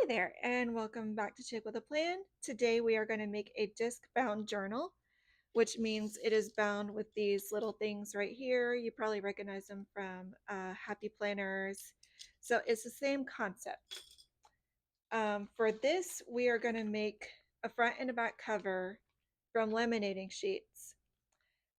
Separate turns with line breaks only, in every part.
Hi there, and welcome back to Chick with a Plan. Today we are going to make a disc-bound journal, which means it is bound with these little things right here. You probably recognize them from Happy Planners. So it's the same concept. For this, we are going to make a front and a back cover from laminating sheets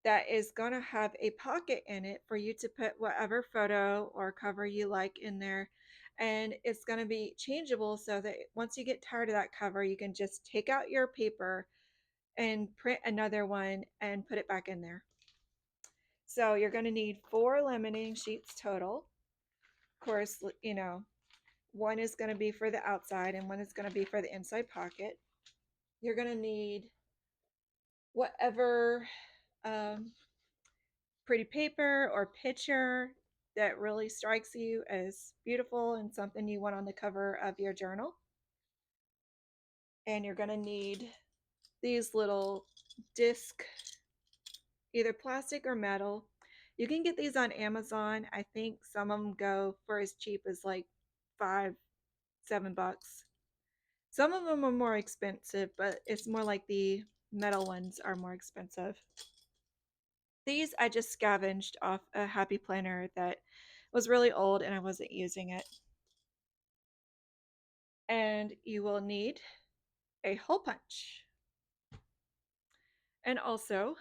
that is going to have a pocket in it for you to put whatever photo or cover you like in there. And it's going to be changeable so that once you get tired of that cover, you can just take out your paper and print another one and put it back in there. So you're going to need 4 laminating sheets total. Of course, one is going to be for the outside and one is going to be for the inside pocket. You're going to need whatever um, pretty paper or picture that really strikes you as beautiful and something you want on the cover of your journal. And you're going to need these little disc, either plastic or metal. You can get these on Amazon. I think some of them go for as cheap as like $5-7. Some of them are more expensive, but it's more like the metal ones are more expensive. These I just scavenged off a Happy Planner that was really old and I wasn't using it. And you will need a hole punch and also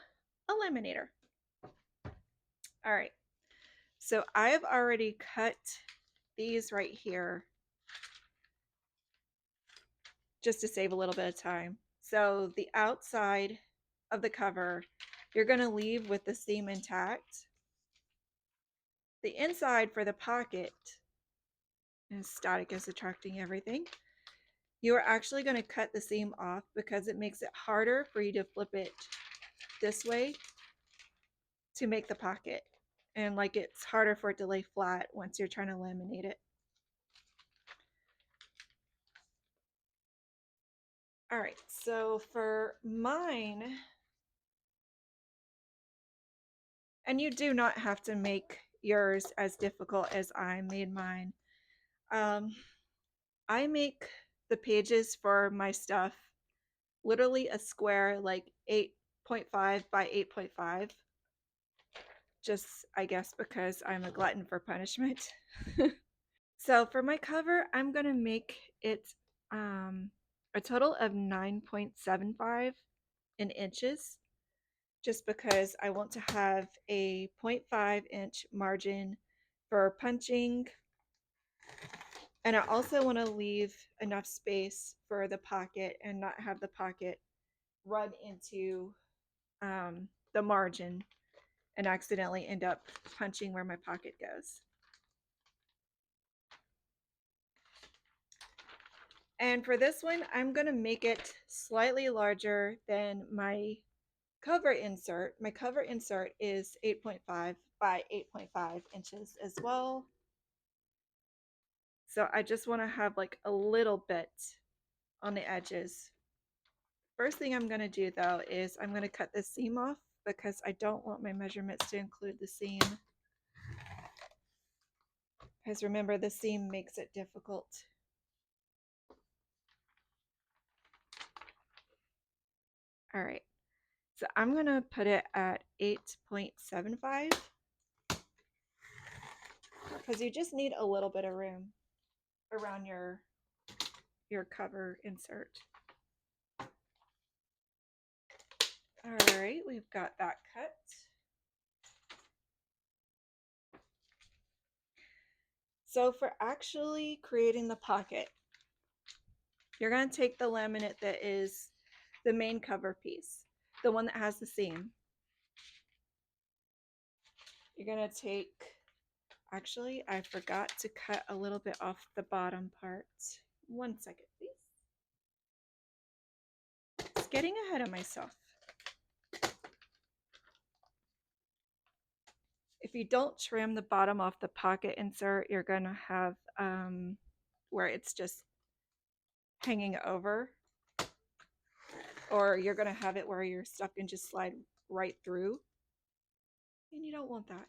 a laminator. All right, so I've already cut these right here just to save a little bit of time. So the outside of the cover, you're going to leave with the seam intact. The inside for the pocket, and static is attracting everything, you are actually going to cut the seam off because it makes it harder for you to flip it this way to make the pocket. And like it's harder for it to lay flat once you're trying to laminate it. All right, so for mine, and you do not have to make yours as difficult as I made mine. I make the pages for my stuff literally a square, like 8.5 by 8.5. Just, I guess, because I'm a glutton for punishment. So for my cover, I'm going to make it a total of 9.75 in inches, just because I want to have a 0.5-inch margin for punching. And I also want to leave enough space for the pocket and not have the pocket run into the margin and accidentally end up punching where my pocket goes. And for this one, I'm going to make it slightly larger than my cover insert. My cover insert is 8.5 by 8.5 inches as well. So I just want to have like a little bit on the edges. First thing I'm going to do though is I'm going to cut this seam off because I don't want my measurements to include the seam. Because remember, the seam makes it difficult. All right, so I'm going to put it at 8.75 because you just need a little bit of room around your cover insert. All right, we've got that cut. So for actually creating the pocket, you're going to take the laminate that is the main cover piece, the one that has the seam. You're going to take, actually, I forgot to cut a little bit off the bottom part. 1 second, please. It's getting ahead of myself. If you don't trim the bottom off the pocket insert, you're going to have where it's just hanging over, or you're going to have it where your stuff can just slide right through, and you don't want that.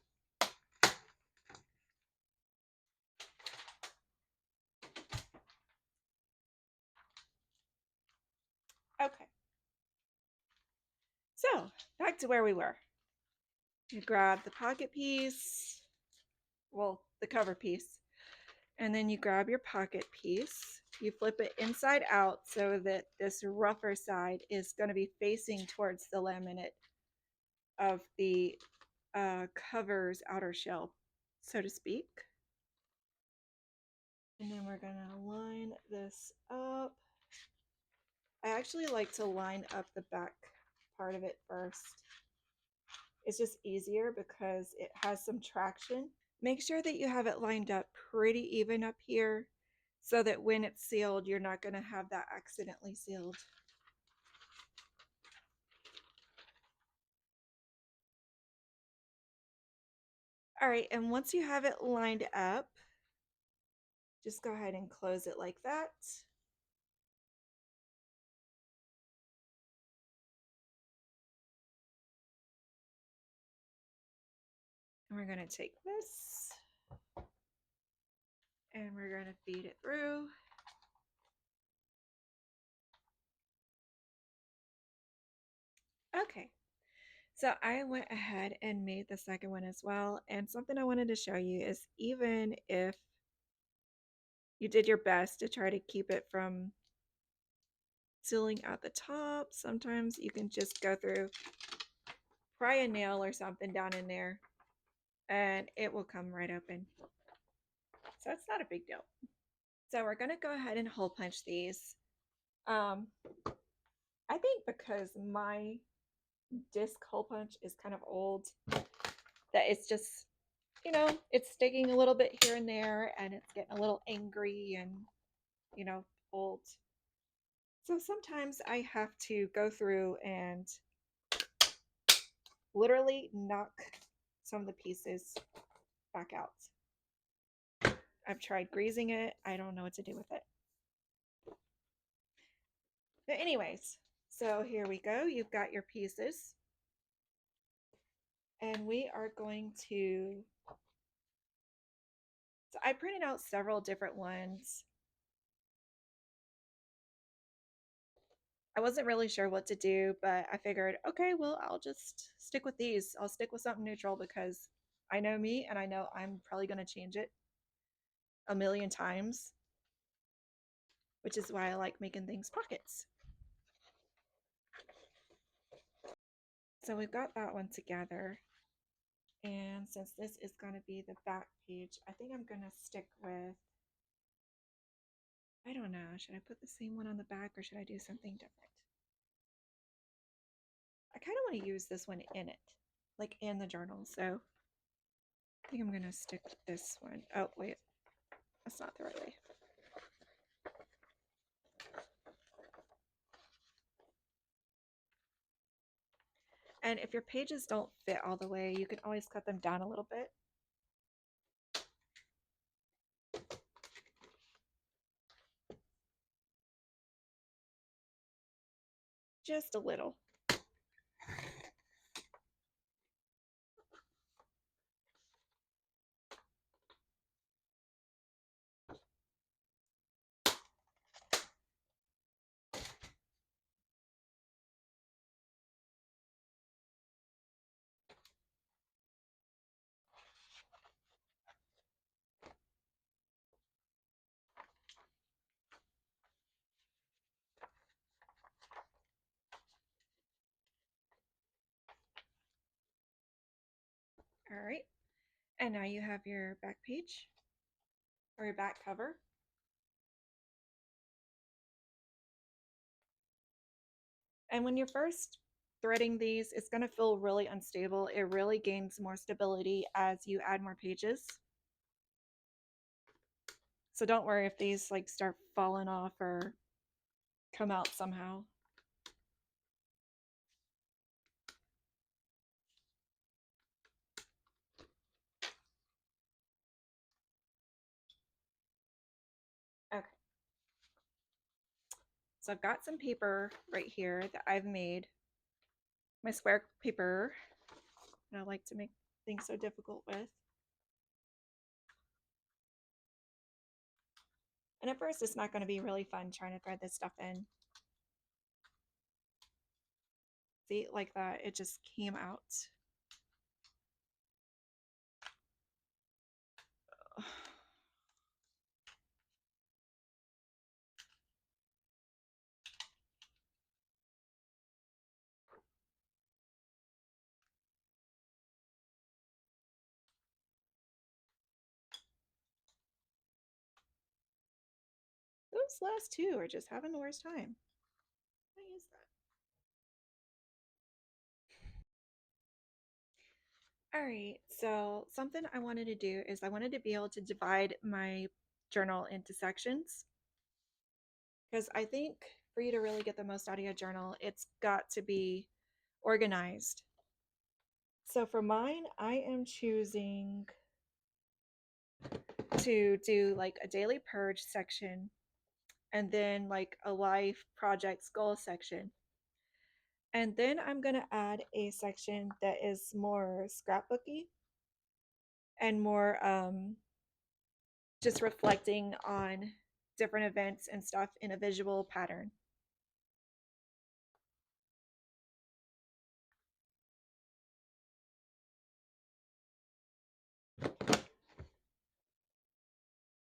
Okay, so back to where we were. You grab the pocket piece, well, the cover piece, and then you grab your pocket piece. You flip it inside out so that this rougher side is going to be facing towards the laminate of the cover's outer shell, so to speak. And then we're going to line this up. I actually like to line up the back part of it first. It's just easier because it has some traction. Make sure that you have it lined up pretty even up here so that when it's sealed, you're not going to have that accidentally sealed. All right, and once you have it lined up, just go ahead and close it like that. And we're going to take this and we're going to feed it through. Okay, so I went ahead and made the second one as well. And something I wanted to show you is even if you did your best to try to keep it from sealing at the top, sometimes you can just go through, pry a nail or something down in there, and it will come right open. So it's not a big deal. So we're going to go ahead and hole punch these. I think because my disc hole punch is kind of old, that it's just, you know, it's sticking a little bit here and there, and it's getting a little angry and, you know, old. So sometimes I have to go through and literally knock some of the pieces back out. I've tried greasing it. I don't know what to do with it. But anyways, so here we go. You've got your pieces. And we are going to, so I printed out several different ones. I wasn't really sure what to do, but I figured, okay, well, I'll just stick with these. I'll stick with something neutral because I know me and I know I'm probably going to change it a million times, which is why I like making things pockets. So we've got that one together. And since this is going to be the back page, I think I'm going to stick with, I don't know, should I put the same one on the back or should I do something different? I kind of want to use this one in it, like in the journal. So I think I'm going to stick with this one. Oh, wait, that's not the right way. And if your pages don't fit all the way, you can always cut them down a little bit. Just a little. All right. And now you have your back page or your back cover. And when you're first threading these, it's going to feel really unstable. It really gains more stability as you add more pages. So don't worry if these like start falling off or come out somehow. Okay. So I've got some paper right here that I've made. My square paper that I like to make things so difficult with. And at first it's not going to be really fun trying to thread this stuff in. See, like that, it just came out. Those last two are just having the worst time. Why is that? All right, so something I wanted to do is I wanted to be able to divide my journal into sections because I think for you to really get the most out of your journal, it's got to be organized. So for mine, I am choosing to do like a daily purge section and then like a life projects goal section. And then I'm going to add a section that is more scrapbooky and more just reflecting on different events and stuff in a visual pattern.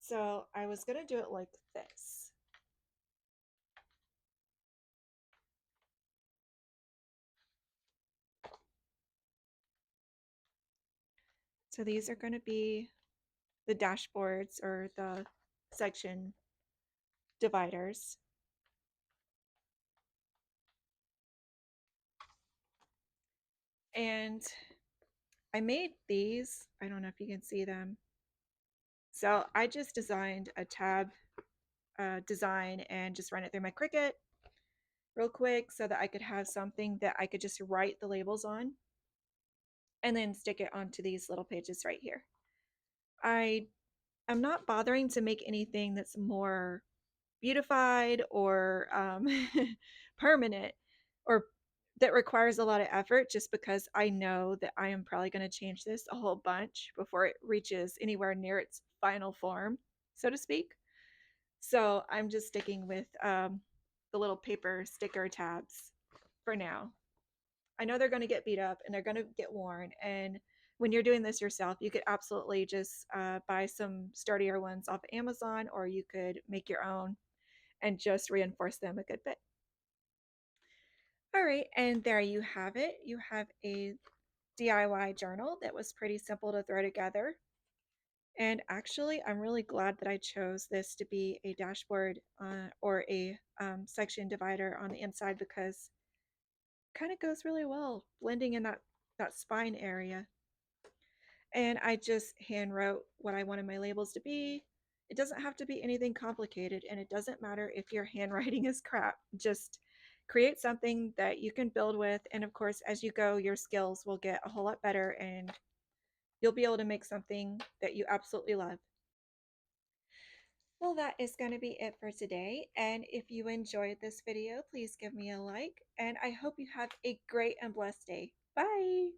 So I was going to do it like this. So these are going to be the dashboards or the section dividers. And I made these. I don't know if you can see them. So I just designed a tab design and just run it through my Cricut real quick so that I could have something that I could just write the labels on and then stick it onto these little pages right here. I'm not bothering to make anything that's more beautified or permanent or that requires a lot of effort just because I know that I am probably going to change this a whole bunch before it reaches anywhere near its final form, so to speak. So I'm just sticking with the little paper sticker tabs for now. I know they're going to get beat up and they're going to get worn. And when you're doing this yourself, you could absolutely just buy some sturdier ones off Amazon, or you could make your own and just reinforce them a good bit. All right, and there you have it. You have a DIY journal that was pretty simple to throw together. And actually, I'm really glad that I chose this to be a dashboard or a section divider on the inside because it kind of goes really well blending in that spine area. And I just hand wrote what I wanted my labels to be. It doesn't have to be anything complicated, and it doesn't matter if your handwriting is crap. Just create something that you can build with, and of course, as you go, your skills will get a whole lot better, and you'll be able to make something that you absolutely love. Well, that is going to be it for today. And if you enjoyed this video, please give me a like. And I hope you have a great and blessed day. Bye.